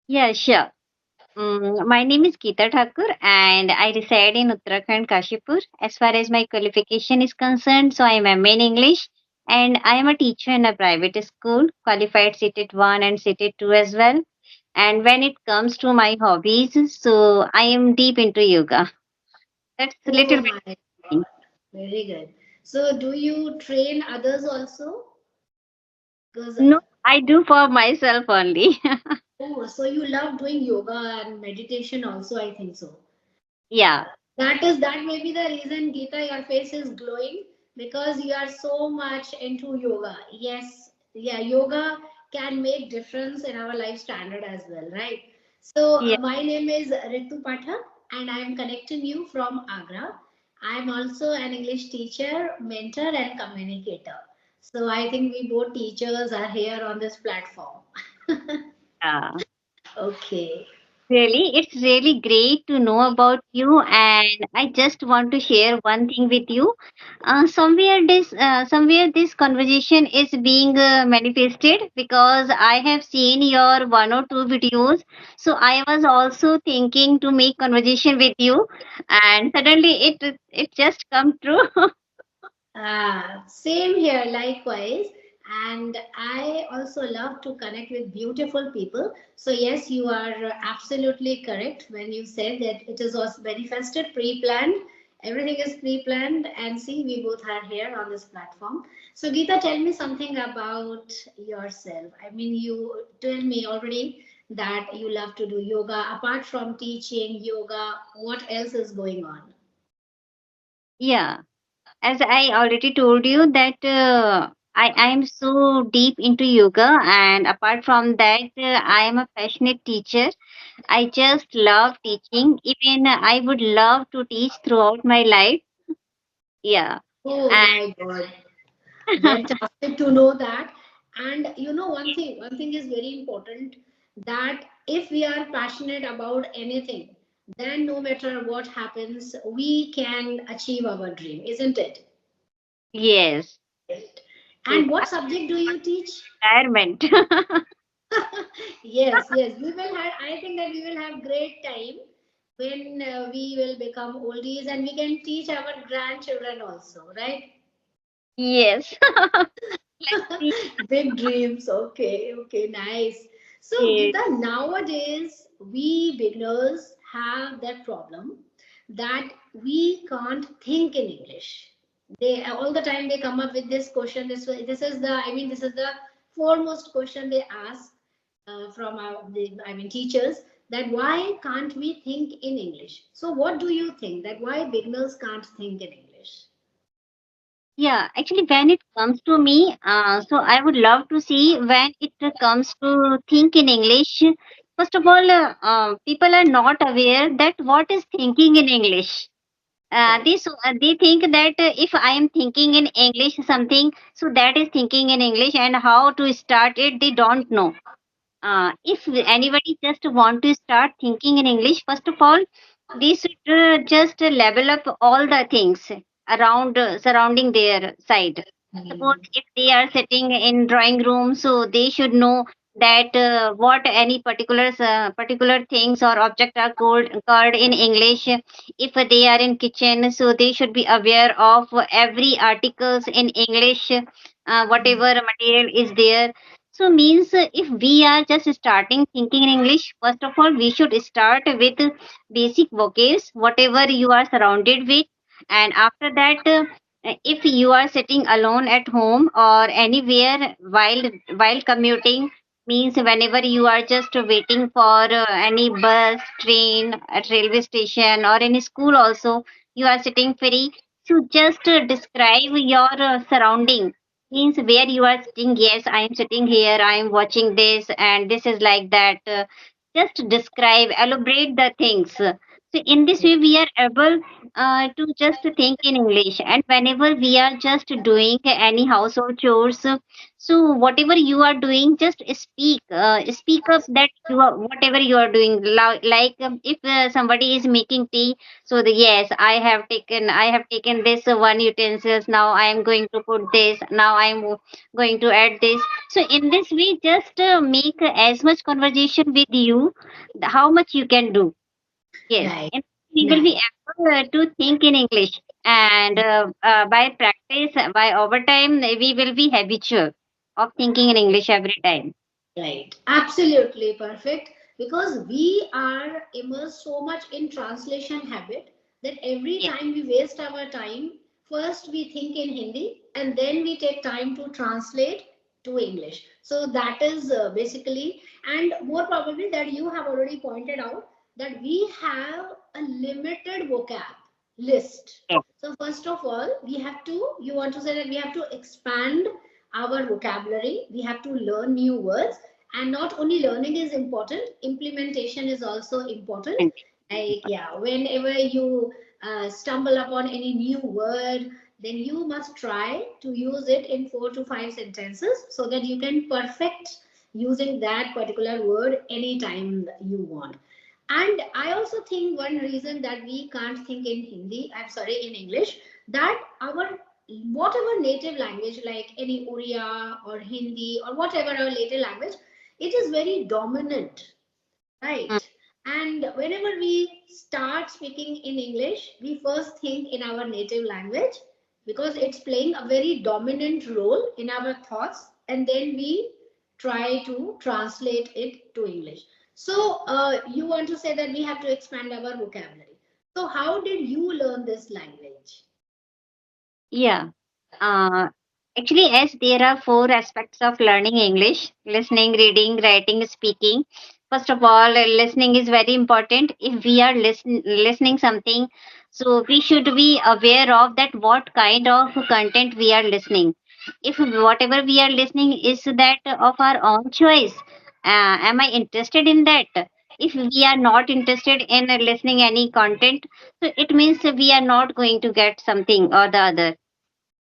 Yeah, sure. My name is Geeta Thakur and I reside in Uttarakhand, Kashipur. As far as my qualification is concerned, so I am MA in English and I am a teacher in a private school, qualified CTET 1 and CTET 2 as well. And when it comes to my hobbies, so I am deep into yoga. That's a Oh little bit. my God, very good. So, do you train others also? Because No, I do for myself only. oh, so you love doing yoga and meditation also, I think so. Yeah, That may be the reason, Geeta, your face is glowing because you are so much into yoga. Yes, yeah, yoga can make difference in our life standard as well, right? So yeah. my name is Ritu Pathak and I am connecting you from Agra. I am also an English teacher, mentor, and communicator. So I think we both teachers are here on this platform. Yeah. Okay. Really, it's really great to know about you, and I just want to share one thing with you. Somewhere this conversation is being manifested because I have seen your one or two videos. So I was also thinking to make conversation with you, and suddenly it just come true. Same here, likewise. And I also love to connect with beautiful people. So, yes, you are absolutely correct when you said that it is also manifested, pre planned. Everything is pre planned. And see, we both are here on this platform. So, Geeta, tell me something about yourself. I mean, you told me already that you love to do yoga. Apart from teaching yoga, what else is going on? Yeah. As I already told you that I am so deep into yoga, and apart from that, I am a passionate teacher. I just love teaching. Even I would love to teach throughout my life. Yeah, Oh and my God. Fantastic to know that. And you know, one thing is very important that if we are passionate about anything, then no matter what happens, we can achieve our dream, isn't it? yes, And yes, what subject do you teach? retirement. Yes, yes, we will have, I think that we will have great time when we will become oldies and we can teach our grandchildren also, right? Yes, let's see. Big dreams. Okay, okay, nice. So, Yes, Geeta, nowadays we beginners have that problem that we can't think in English. They all the time they come up with this question. This is the this is the foremost question they ask from I mean teachers, that why can't we think in English? So, what do you think that why beginners can't think in English? yeah. Actually, when it comes to me, so I would love to see when it comes to think in English. First of all, people are not aware that what is thinking in English. They think that if I am thinking in English something, so that is thinking in English, and how to start it they don't know. If anybody just want to start thinking in English, first of all, they should just level up all the things around surrounding their side. Suppose Hmm. if they are sitting in drawing room, so they should know that what any particular things or object are called in English. If they are in kitchen, so they should be aware of every articles in English, whatever material is there. So means if we are just starting thinking in English, first of all, we should start with basic vocabs, whatever you are surrounded with, and after that, if you are sitting alone at home or anywhere while commuting, means whenever you are just waiting for any bus, train, at railway station or any school, also you are sitting free. So just describe your surrounding means where you are sitting. Yes, I am sitting here, I am watching this, and this is like that. Just describe, elaborate the things. So in this way, we are able to just think in English. And whenever we are just doing any household chores, so whatever you are doing, just speak up that you are whatever you are doing. Like if somebody is making tea, so yes, I have taken this one utensils. Now I am going to put this. Now I am going to add this. So in this way, just make as much conversation with you, how much you can do. Yes, Right. and we will Right. be able to think in English, and by practice, by overtime, we will be habitual of thinking in English every time. Right, absolutely perfect. Because we are immersed so much in translation habit that every Yes, time we waste our time, first we think in Hindi and then we take time to translate to English. So that is basically, and more probably that you have already pointed out that we have a limited vocab list. yes, So first of all, we have to, you want to say that we have to expand our vocabulary, we have to learn new words, and not only learning is important, implementation is also important. and Like yeah, whenever you stumble upon any new word, then you must try to use it in 4 to 5 sentences so that you can perfect using that particular word anytime you want. And I also think one reason that we can't think in Hindi, I'm sorry, in English, that our whatever native language, like any Oriya or Hindi or whatever our native language, it is very dominant, mm, right? And whenever we start speaking in English, we first think in our native language because it's playing a very dominant role in our thoughts, and then we try to translate it to English. So, you want to say that we have to expand our vocabulary. So, how did you learn this language? yeah. Uh, Actually, as there are four aspects of learning English: listening, reading, writing, speaking. First of all, listening is very important. If we are listening something, so we should be aware of that what kind of content we are listening. If whatever we are listening is that of our own choice, am I interested in that? If we are not interested in listening any content, so it means we are not going to get something or the other.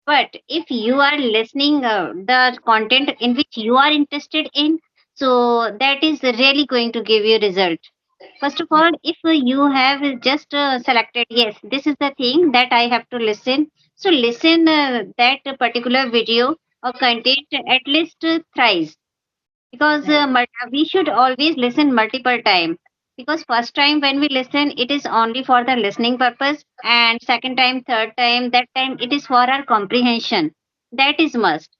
But if you are listening the content in which you are interested in, so that is really going to give you result. First of all, if you have just selected, yes, this is the thing that I have to listen. So listen that particular video or content at least thrice, because Right. we should always listen multiple time, because first time when we listen it is only for the listening purpose, and second time, third time, that time it is for our comprehension. That is must.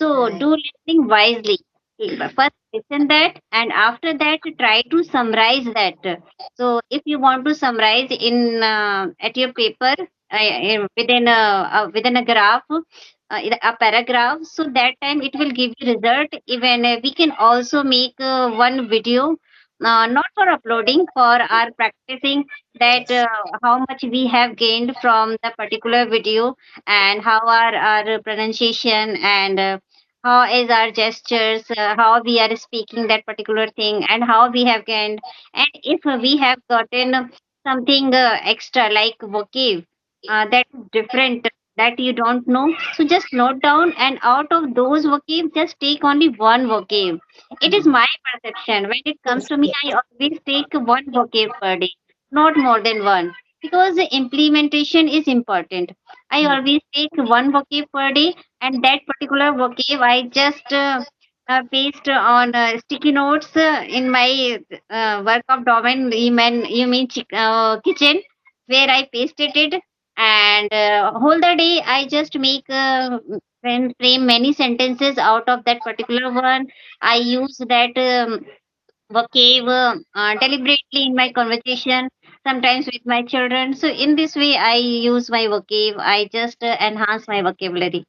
So Right. do listening wisely. First listen that, and after that try to summarize that. So if you want to summarize in at your paper, within a graph, in a paragraph, so that time it will give you result. Even we can also make one video, not for uploading, for our practicing, that Yes. how much we have gained from the particular video, and how are our pronunciation, and how is our gestures, how we are speaking that particular thing, and how we have gained. And if we have gotten something extra like vocab, that is different, that you don't know, so just note down, and out of those vocab, just take only one vocab. It is Hmm. my perception. When it comes Yes. to me, I always take one vocab per day, not more than one, because the implementation is important. I Yes. always take one vocab per day, and that particular vocab I just paste on sticky notes in my work of domain. You mean kitchen, where I pasted it, and whole the day I just make frame many sentences out of that particular one. I use that vocab deliberately in my conversation, sometimes with my children. So in this way I use my vocab, I just enhance my vocabulary.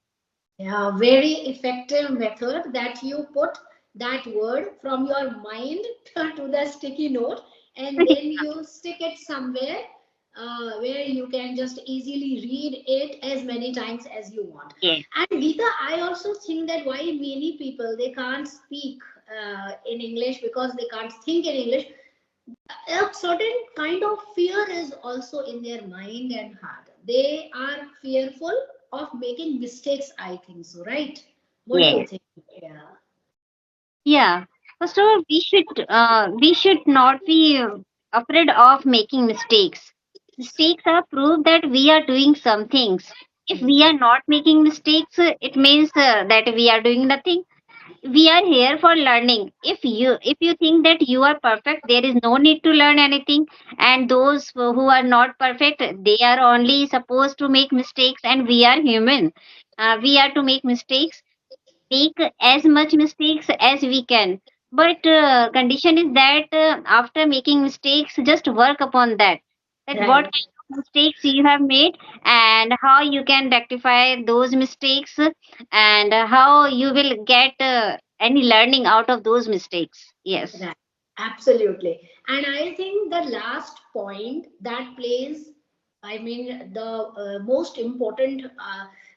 Yeah, very effective method that you put that word from your mind to the sticky note, and then you stick it somewhere where you can just easily read it as many times as you want. Yes, And Geeta, I also think that why many people they can't speak in English because they can't think in English, A certain kind of fear is also in their mind and heart. They are fearful of making mistakes, I think so, right? What do you Yes. think? Yeah. Yeah. First of all, we should not be afraid of making mistakes. Mistakes are proof that we are doing some things. If we are not making mistakes, it means that we are doing nothing. We are here for learning. If you think that you are perfect, there is no need to learn anything. And those who are not perfect, they are only supposed to make mistakes, and we are human. We are to make as much mistakes as we can, but condition is that after making mistakes, just work upon that what Right. kind of mistakes you have made, and how you can rectify those mistakes, and how you will get any learning out of those mistakes. Yes. Right. Absolutely. And I think the last point that plays, I mean, the most important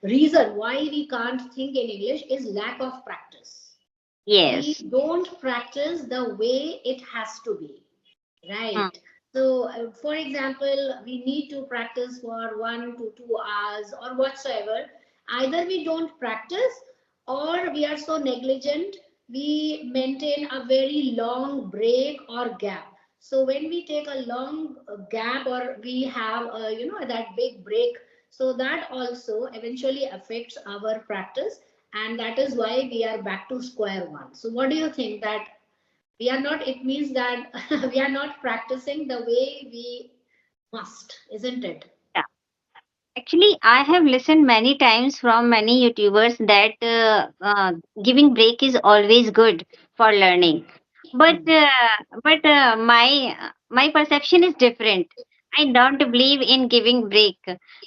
reason why we can't think in English is lack of practice. We Yes. don't practice the way it has to be. Hmm. Right. So, for example, we need to practice for 1 to 2 hours or whatsoever. Either we don't practice or we are so negligent, we maintain a very long break or gap. So, when we take a long gap or we have, that big break, so that also eventually affects our practice. And that is why we are back to square one. So, what do you think that we are not, it means that we are not practicing the way we must, isn't it? Actually, I have listened many times from many YouTubers that giving break is always good for learning. But Hmm. my perception is different. I don't believe in giving break,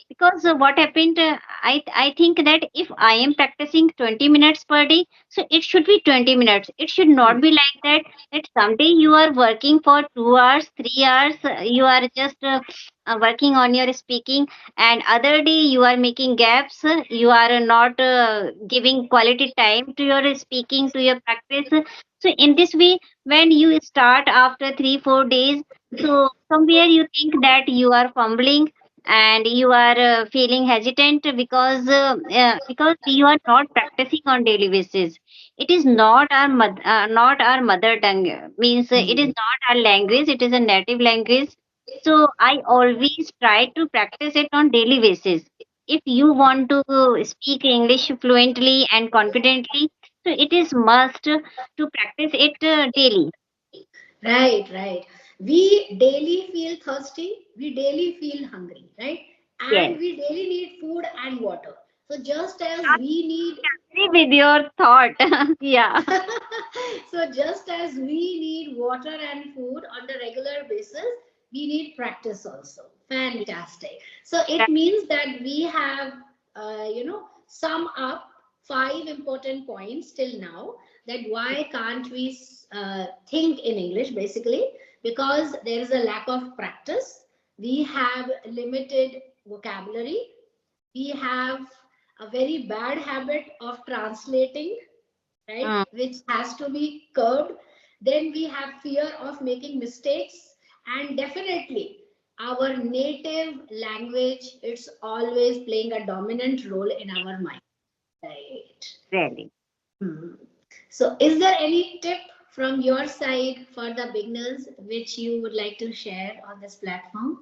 because what happened? I think that if I am practicing 20 minutes per day, so it should be 20 minutes. It should Hmm. not be like that. That someday you are working for 2 hours, 3 hours. You are just working on your speaking, and other day you are making gaps, you are not giving quality time to your speaking, to your practice. So in this way, when you start after 3 4 days, so somewhere you think that you are fumbling, and you are feeling hesitant, because you are not practicing on daily basis. It is not our not our mother tongue, means it is Hmm. not our language, it is a native language. So I always try to practice it on daily basis. If you want to speak English fluently and confidently, so it is must to practice it daily. Right, right. We daily feel thirsty, we daily feel hungry, right? And Yes. we daily need food and water. So just as we need I agree with your thought. Yeah. so just as we need water and food on the regular basis, we need practice also. Fantastic. So it Right. means that we have, sum up 5 important points till now, that why can't we think in English basically, because there is a lack of practice. We have limited vocabulary. We have a very bad habit of translating, right, Mm. which has to be curbed. Then we have fear of making mistakes, and definitely our native language, it's always playing a dominant role in our mind, right? Really. Hmm. So is there any tip from your side for the beginners which you would like to share on this platform?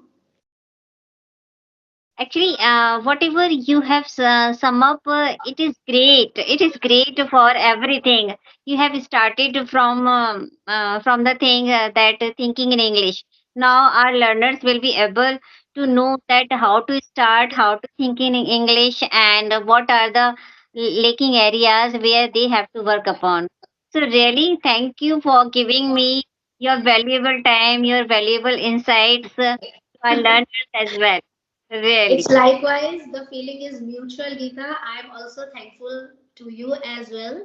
Actually, whatever you have sum up, it is great. It is great for everything. You have started from the thing that thinking in English. Now our learners will be able to know that how to start, how to think in English, and what are the lacking areas where they have to work upon. So really, thank you for giving me your valuable time, your valuable insights to our learners as well. Really. It's likewise, the feeling is mutual, Geeta. I am also thankful to you as well.